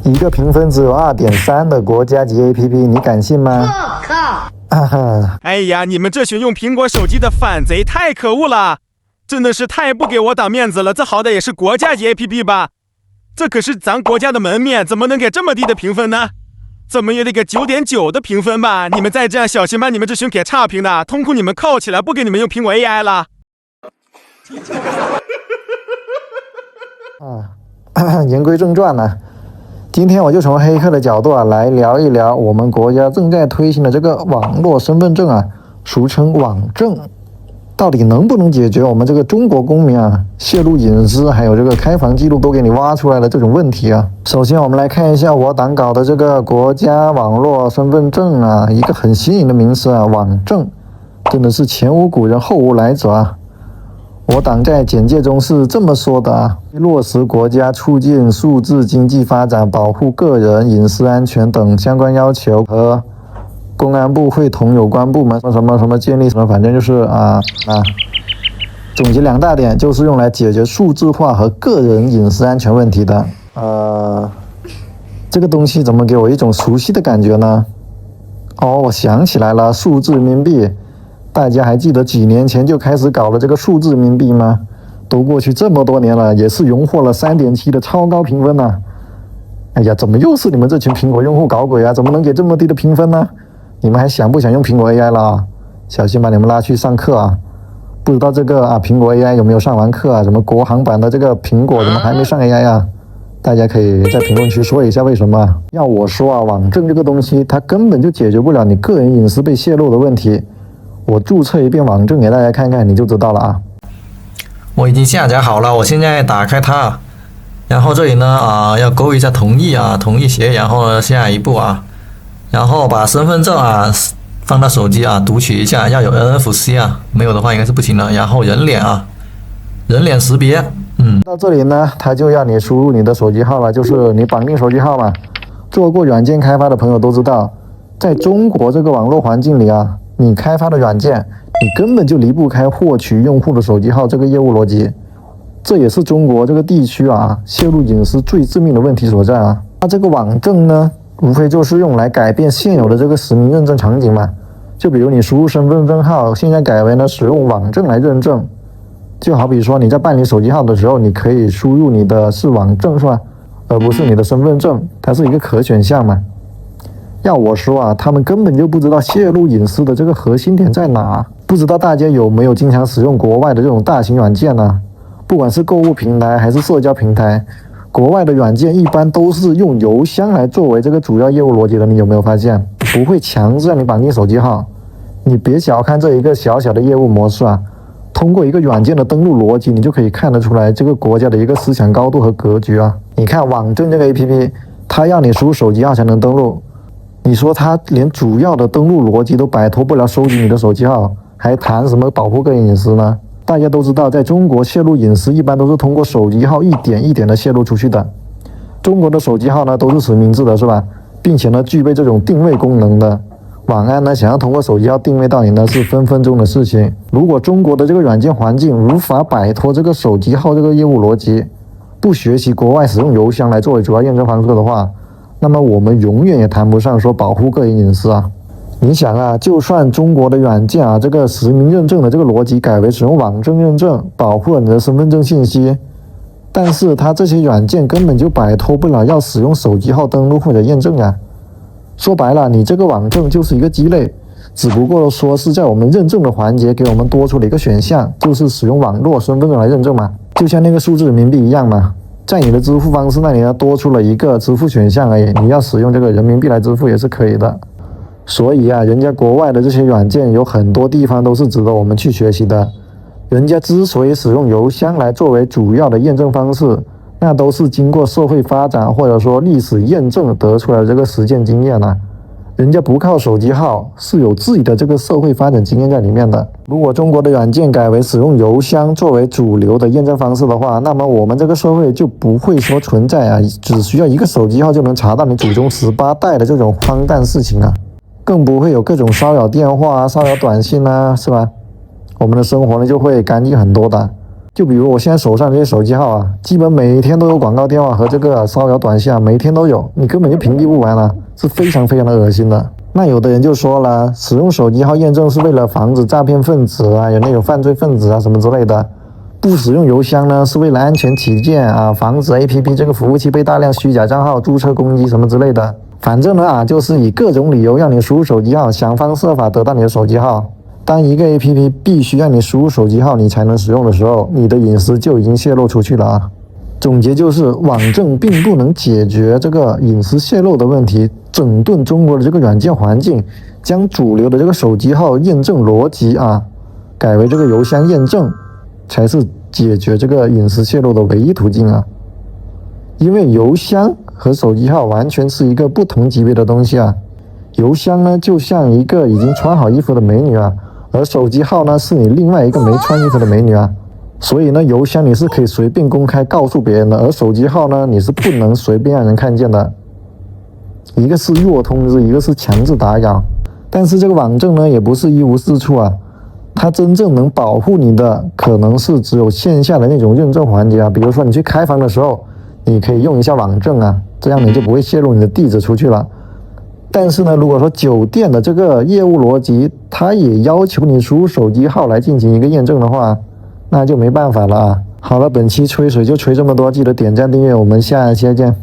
一个评分只有2.3的国家级 APP， 你敢信吗？我靠！哎呀，你们这群用苹果手机的反贼太可恶了，真的是太不给我党面子了。这好歹也是国家级 APP 吧？这可是咱国家的门面，怎么能给这么低的评分呢？怎么也得给9.9的评分吧？你们再这样，小心把你们这群给差评的痛苦你们铐起来，不给你们用苹果 AI 了。言归正传呢，今天我就从黑客的角度来聊一聊我们国家正在推行的这个网络身份证俗称网证，到底能不能解决我们这个中国公民泄露隐私还有这个开房记录都给你挖出来的这种问题啊。首先我们来看一下我党搞的这个国家网络身份证一个很新颖的名词网证，真的是前无古人后无来者啊。我党在简介中是这么说的落实国家促进数字经济发展、保护个人隐私安全等相关要求，和公安部会同有关部门什么建立什么，反正就是总结2大点，就是用来解决数字化和个人隐私安全问题的。这个东西怎么给我一种熟悉的感觉呢？我想起来了，数字人民币。大家还记得几年前就开始搞了这个数字人民币吗？都过去这么多年了，也是荣获了3.7的超高评分呢。哎呀，怎么又是你们这群苹果用户搞鬼啊？怎么能给这么低的评分呢？你们还想不想用苹果 AI 了？小心把你们拉去上课不知道这个苹果 AI 有没有上完课什么国行版的这个苹果怎么还没上 AI 大家可以在评论区说一下为什么。要我说网证这个东西它根本就解决不了你个人隐私被泄露的问题。我注册一遍网证给大家看看，你就知道了我已经下载好了，我现在打开它，然后这里呢要勾一下同意同意协议，然后下一步然后把身份证放到手机读取一下，要有 NFC 没有的话应该是不行的。然后人脸识别，到这里呢，它就要你输入你的手机号了，就是你绑定手机号嘛。做过软件开发的朋友都知道，在中国这个网络环境里你开发的软件，你根本就离不开获取用户的手机号这个业务逻辑，这也是中国这个地区泄露隐私最致命的问题所在那这个网证呢，无非就是用来改变现有的这个实名认证场景嘛。就比如你输入身份证号，现在改为使用网证来认证。就好比说你在办理手机号的时候，你可以输入你的是网证是吧，而不是你的身份证，它是一个可选项嘛。要我说他们根本就不知道泄露隐私的这个核心点在哪。不知道大家有没有经常使用国外的这种大型软件呢？不管是购物平台还是社交平台，国外的软件一般都是用邮箱来作为这个主要业务逻辑的，你有没有发现？不会强制让你绑定手机号。你别小看这一个小小的业务模式通过一个软件的登录逻辑，你就可以看得出来这个国家的一个思想高度和格局你看网证这个 APP， 它要你输入手机号才能登录。你说他连主要的登录逻辑都摆脱不了收集你的手机号，还谈什么保护个人隐私呢？大家都知道，在中国泄露隐私一般都是通过手机号一点一点的泄露出去的。中国的手机号呢都是实名制的是吧，并且呢具备这种定位功能的。网安呢想要通过手机号定位到你呢是分分钟的事情。如果中国的这个软件环境无法摆脱这个手机号这个业务逻辑，不学习国外使用邮箱来作为主要验证方式的话，那么我们永远也谈不上说保护个人隐私你想就算中国的软件这个实名认证的这个逻辑改为使用网证认证，保护了你的身份证信息，但是它这些软件根本就摆脱不了要使用手机号登录或者验证说白了，你这个网证就是一个鸡肋，只不过说是在我们认证的环节给我们多出了一个选项，就是使用网络身份证来认证嘛，就像那个数字人民币一样嘛。在你的支付方式那里多出了一个支付选项而已，你要使用这个人民币来支付也是可以的。所以人家国外的这些软件有很多地方都是值得我们去学习的。人家之所以使用邮箱来作为主要的验证方式，那都是经过社会发展或者说历史验证得出来的这个实践经验人家不靠手机号，是有自己的这个社会发展经验在里面的。如果中国的软件改为使用邮箱作为主流的验证方式的话，那么我们这个社会就不会说存在只需要一个手机号就能查到你祖宗18代的这种荒诞事情更不会有各种骚扰电话骚扰短信是吧？我们的生活呢就会干净很多的。就比如我现在手上这些手机号啊，基本每天都有广告电话和这个骚扰短信啊，每天都有，你根本就屏蔽不完了，是非常非常的恶心的。那有的人就说了，使用手机号验证是为了防止诈骗分子啊，有那种犯罪分子啊什么之类的。不使用邮箱呢，是为了安全起见啊，防止 APP 这个服务器被大量虚假账号注册攻击什么之类的。反正呢就是以各种理由让你输入手机号，想方设法得到你的手机号。当一个 APP 必须让你输入手机号你才能使用的时候，你的隐私就已经泄露出去了啊。总结就是，网证并不能解决这个隐私泄露的问题，整顿中国的这个软件环境，将主流的这个手机号验证逻辑啊，改为这个邮箱验证，才是解决这个隐私泄露的唯一途径啊。因为邮箱和手机号完全是一个不同级别的东西啊。邮箱呢，就像一个已经穿好衣服的美女啊，而手机号呢，是你另外一个没穿衣服的美女啊。所以呢，邮箱你是可以随便公开告诉别人的，而手机号呢，你是不能随便让人看见的。一个是弱通知，一个是强制打扰。但是这个网证呢，也不是一无是处啊。它真正能保护你的，可能是只有线下的那种认证环节啊。比如说你去开房的时候，你可以用一下网证啊，这样你就不会泄露你的地址出去了。但是呢，如果说酒店的这个业务逻辑，它也要求你输入手机号来进行一个验证的话，那就没办法了啊。好了，本期吹水就吹这么多，记得点赞订阅，我们下期再见。